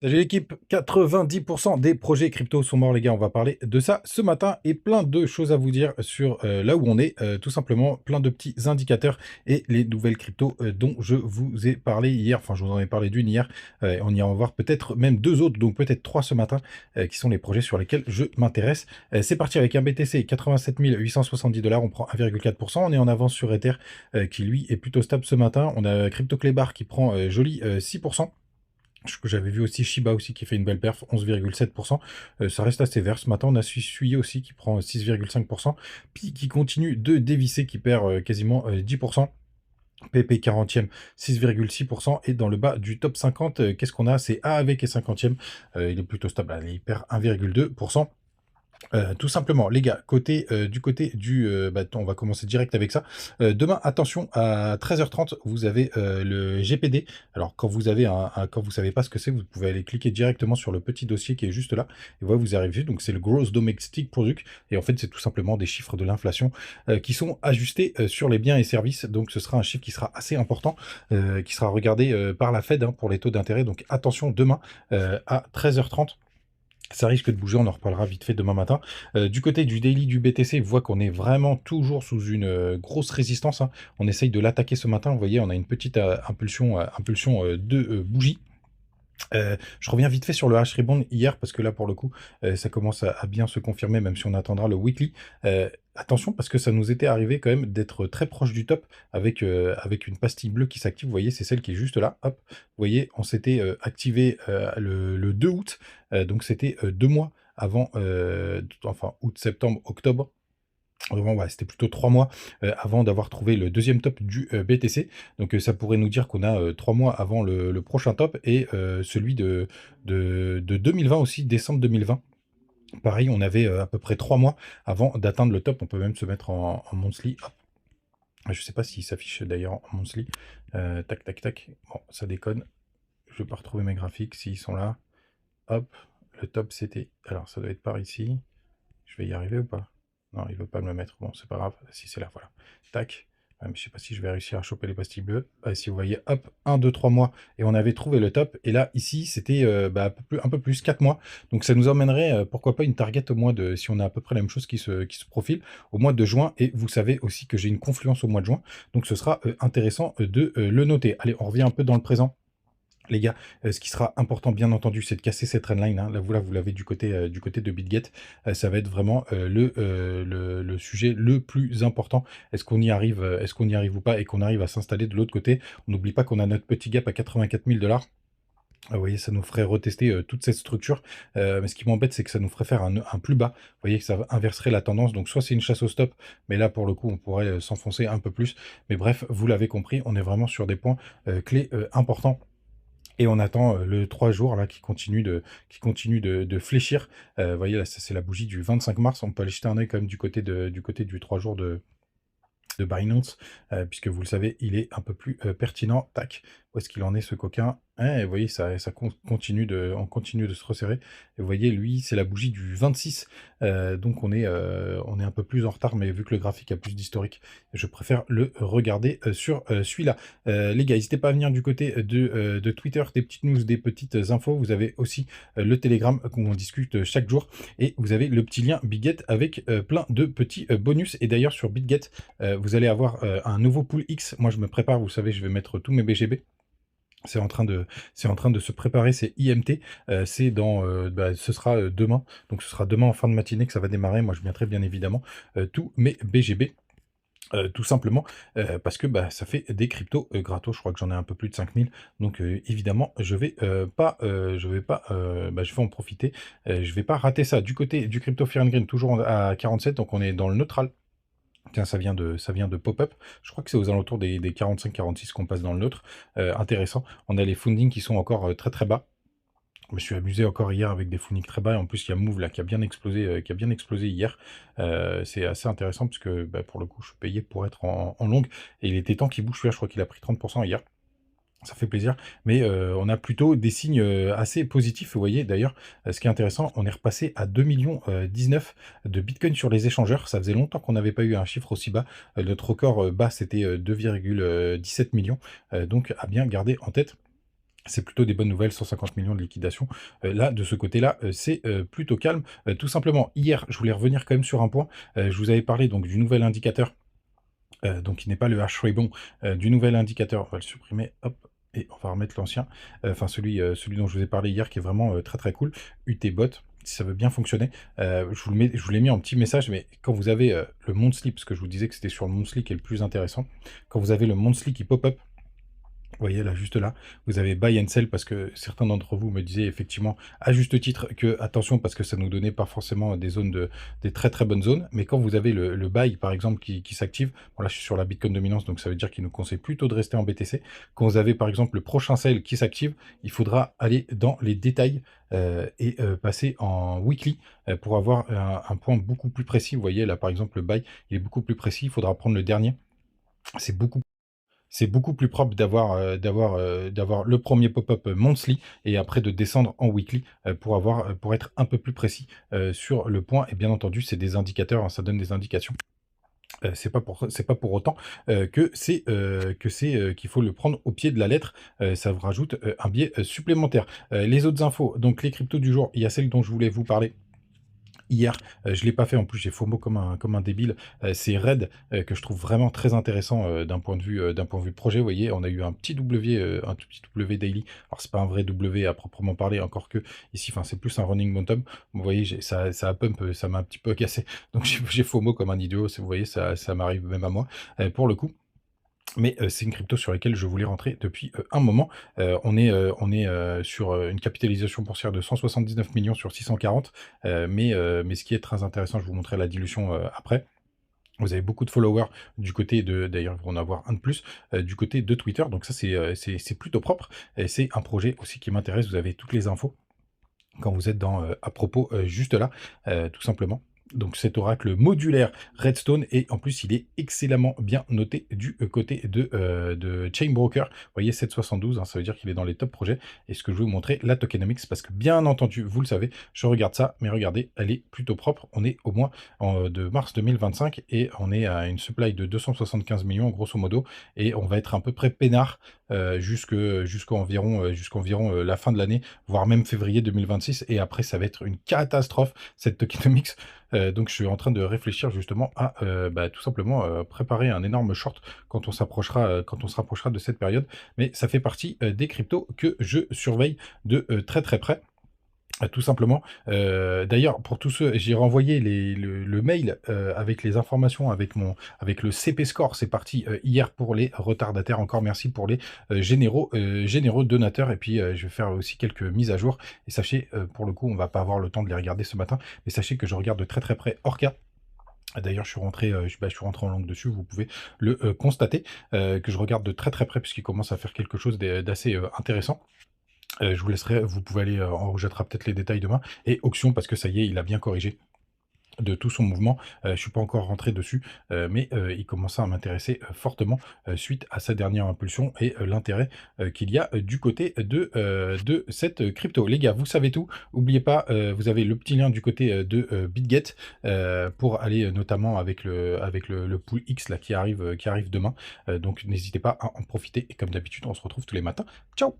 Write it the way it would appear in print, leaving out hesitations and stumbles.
Salut l'équipe, 90% des projets crypto sont morts les gars, on va parler de ça ce matin et plein de choses à vous dire sur là où on est, tout simplement plein de petits indicateurs et les nouvelles cryptos dont je vous ai parlé hier, enfin je vous en ai parlé d'une hier, on y en va voir peut-être même deux autres, donc peut-être trois ce matin, qui sont les projets sur lesquels je m'intéresse. C'est parti avec un BTC 87 870 $, on prend 1,4%, on est en avance sur Ether qui lui est plutôt stable ce matin, on a Crypto Clébar qui prend joli 6%. Que j'avais vu aussi Shiba aussi qui fait une belle perf, 11,7%. Ça reste assez vert. Ce matin, on a Sui aussi qui prend 6,5%. Puis qui continue de dévisser, qui perd quasiment 10%. PP 40e, 6,6%. Et dans le bas du top 50, qu'est-ce qu'on a? C'est AAV qui est 50e. Il est plutôt stable. Allez, il perd 1,2%. Tout simplement, les gars, du côté du, on va commencer direct avec ça. Demain, attention, à 13h30, vous avez le GPD. Alors, quand vous avez quand vous savez pas ce que c'est, vous pouvez aller cliquer directement sur le petit dossier qui est juste là. Et voilà, vous arrivez. Donc, c'est le Gross Domestic Product. Et en fait, c'est tout simplement des chiffres de l'inflation qui sont ajustés sur les biens et services. Donc, ce sera un chiffre qui sera assez important, qui sera regardé par la Fed pour les taux d'intérêt. Donc, attention, demain à 13h30. Ça risque de bouger, on en reparlera vite fait demain matin. Du côté du daily du BTC, vous voyez qu'on est vraiment toujours sous une grosse résistance. On essaye de l'attaquer ce matin. Vous voyez, on a une petite impulsion de bougie. Je reviens vite fait sur le hash rebound hier parce que là pour le coup ça commence à bien se confirmer même si on attendra le weekly. Attention parce que ça nous était arrivé quand même d'être très proche du top avec une pastille bleue qui s'active. Vous voyez, c'est celle qui est juste là. Hop, vous voyez, on s'était activé le 2 août, donc c'était 2 mois avant, enfin août, septembre, octobre. Vraiment, ouais, c'était plutôt 3 mois avant d'avoir trouvé le deuxième top du BTC. Donc ça pourrait nous dire qu'on a 3 mois avant le prochain top et celui de 2020 aussi, décembre 2020. Pareil, on avait à peu près 3 mois avant d'atteindre le top. On peut même se mettre en monthly. Hop. Je sais pas s'il s'affiche d'ailleurs en monthly. Tac, tac, tac. Bon, ça déconne. Je vais pas retrouver mes graphiques s'ils sont là. Hop, le top c'était... Alors ça doit être par ici. Je vais y arriver ou pas? Non, il veut pas me le mettre. Bon, c'est pas grave. Si c'est là, voilà. Tac. Ouais, mais je sais pas si je vais réussir à choper les pastilles bleues. Si vous voyez, hop, 1, 2, 3 mois. Et on avait trouvé le top. Et là, ici, c'était un peu plus, 4 mois. Donc ça nous emmènerait, pourquoi pas, une target au mois de, si on a à peu près la même chose qui se profile, au mois de juin. Et vous savez aussi que j'ai une confluence au mois de juin. Donc ce sera intéressant de le noter. Allez, on revient un peu dans le présent. Les gars, ce qui sera important, bien entendu, c'est de casser cette trendline. Là, vous l'avez du côté de BitGet. Ça va être vraiment le sujet le plus important. Est-ce qu'on y arrive, ou pas, et qu'on arrive à s'installer de l'autre côté? On n'oublie pas qu'on a notre petit gap à 84 000 $. Vous voyez, ça nous ferait retester toute cette structure. Mais ce qui m'embête, c'est que ça nous ferait faire un plus bas. Vous voyez que ça inverserait la tendance. Donc, soit c'est une chasse au stop, mais là, pour le coup, on pourrait s'enfoncer un peu plus. Mais bref, vous l'avez compris, on est vraiment sur des points clés importants. Et on attend le 3 jours là qui continue de fléchir. Vous voyez là, ça c'est la bougie du 25 mars. On peut aller jeter un œil quand même du 3 jours de Binance, puisque vous le savez, il est un peu plus pertinent. Tac, où est-ce qu'il en est ce coquin? Vous voyez, on continue de se resserrer. Et vous voyez, lui, c'est la bougie du 26. Donc on est un peu plus en retard, mais vu que le graphique a plus d'historique, je préfère le regarder sur celui-là. Les gars, n'hésitez pas à venir du côté de Twitter, des petites news, des petites infos. Vous avez aussi le Telegram où on discute chaque jour. Et vous avez le petit lien BitGet avec plein de petits bonus. Et d'ailleurs, sur BitGet, vous allez avoir un nouveau pool X. Moi, je me prépare, vous savez, je vais mettre tous mes BGB. C'est en train de se préparer, c'est IMT, ce sera demain, donc ce sera demain en fin de matinée que ça va démarrer. Moi, je mettrai bien évidemment tous mes BGB. Tout simplement parce que ça fait des cryptos gratos. Je crois que j'en ai un peu plus de 5000, donc évidemment je vais en profiter. Je vais pas rater ça. Du côté du crypto Fear and Green, toujours à 47, donc on est dans le neutral. Tiens, ça vient de pop-up. Je crois que c'est aux alentours des 45-46 qu'on passe dans le neutre. Intéressant. On a les fundings qui sont encore très très bas. Je me suis amusé encore hier avec des fundings très bas. Et en plus, il y a Move là qui a bien explosé hier. C'est assez intéressant parce que pour le coup, je suis payé pour être en longue. Et il était temps qu'il bouge celui-là. Je crois qu'il a pris 30% hier. Ça fait plaisir, mais on a plutôt des signes assez positifs. Vous voyez, d'ailleurs, ce qui est intéressant, on est repassé à 2 millions 19 de Bitcoin sur les échangeurs. Ça faisait longtemps qu'on n'avait pas eu un chiffre aussi bas. Notre record bas, c'était 2,17 millions. Donc, à bien garder en tête. C'est plutôt des bonnes nouvelles, 150 millions de liquidation. Là, de ce côté-là, c'est plutôt calme. Tout simplement, hier, je voulais revenir quand même sur un point. Je vous avais parlé donc du nouvel indicateur, donc qui n'est pas le hash rate bon, du nouvel indicateur. On va le supprimer, hop, et on va remettre l'ancien. Enfin, celui dont je vous ai parlé hier, qui est vraiment très très cool. UTBot, si ça veut bien fonctionner. Je vous l'ai mis en petit message, mais quand vous avez le monthly, parce que je vous disais que c'était sur le monthly qui est le plus intéressant, quand vous avez le monthly qui pop-up, vous voyez là, juste là, vous avez buy and sell parce que certains d'entre vous me disaient effectivement, à juste titre, que attention parce que ça nous donnait pas forcément des zones des très très bonnes zones. Mais quand vous avez le buy par exemple qui s'active, bon là je suis sur la Bitcoin dominance donc ça veut dire qu'il nous conseille plutôt de rester en BTC. Quand vous avez par exemple le prochain sell qui s'active, il faudra aller dans les détails et passer en weekly pour avoir un point beaucoup plus précis. Vous voyez là par exemple le buy il est beaucoup plus précis, il faudra prendre le dernier. C'est beaucoup c'est beaucoup plus propre d'avoir le premier pop-up monthly et après de descendre en weekly pour être un peu plus précis sur le point. Et bien entendu, c'est des indicateurs, hein, ça donne des indications. C'est pas pour autant qu'il faut le prendre au pied de la lettre. Ça vous rajoute un biais supplémentaire. Les autres infos, donc les cryptos du jour, il y a celle dont je voulais vous parler hier, je l'ai pas fait en plus, j'ai FOMO comme un débile. C'est Red, que je trouve vraiment très intéressant, d'un point de vue projet. Vous voyez, on a eu un petit W, un tout petit W daily. Alors c'est pas un vrai W à proprement parler, encore que ici, enfin c'est plus un running momentum. Vous voyez, ça a pump, ça m'a un petit peu agacé. Donc j'ai FOMO comme un idiot, vous voyez, ça m'arrive même à moi, pour le coup. Mais c'est une crypto sur laquelle je voulais rentrer depuis un moment. On est sur une capitalisation boursière de 179 millions sur 640. Mais ce qui est très intéressant, je vous montrerai la dilution après. Vous avez beaucoup de followers du côté de, d'ailleurs, vous en avoir un de plus, du côté de Twitter. Donc ça, c'est plutôt propre. Et c'est un projet aussi qui m'intéresse. Vous avez toutes les infos quand vous êtes dans à propos juste là, tout simplement. Donc cet oracle modulaire Redstone, et en plus il est excellemment bien noté du côté de Chainbroker. Vous voyez 772, hein, ça veut dire qu'il est dans les top projets. Et ce que je vais vous montrer, la tokenomics, parce que bien entendu, vous le savez, je regarde ça, mais regardez, elle est plutôt propre. On est au moins de mars 2025 et on est à une supply de 275 millions grosso modo, et on va être à peu près peinard jusqu'environ la fin de l'année, voire même février 2026, et après ça va être une catastrophe cette tokenomics. Donc je suis en train de réfléchir justement à tout simplement préparer un énorme short quand on se rapprochera de cette période. Mais ça fait partie des cryptos que je surveille de très très près. Tout simplement. D'ailleurs, pour tous ceux, j'ai renvoyé le mail avec les informations, avec le CP score. C'est parti hier pour les retardataires. Encore merci pour les généreux donateurs. Et puis, je vais faire aussi quelques mises à jour. Et sachez, pour le coup, on va pas avoir le temps de les regarder ce matin, mais sachez que je regarde de très très près Orca. D'ailleurs, je suis rentré en langue dessus, vous pouvez le constater, que je regarde de très très près puisqu'il commence à faire quelque chose d'assez intéressant. Je vous laisserai, vous pouvez aller, on rejettera peut-être les détails demain. Et Auction, parce que ça y est, il a bien corrigé de tout son mouvement. Je suis pas encore rentré dessus, mais il commence à m'intéresser fortement suite à sa dernière impulsion et l'intérêt qu'il y a du côté de cette crypto. Les gars, vous savez tout. N'oubliez pas, vous avez le petit lien du côté de BitGet pour aller notamment avec le pool X là, qui arrive demain. Donc n'hésitez pas à en profiter. Et comme d'habitude, on se retrouve tous les matins. Ciao!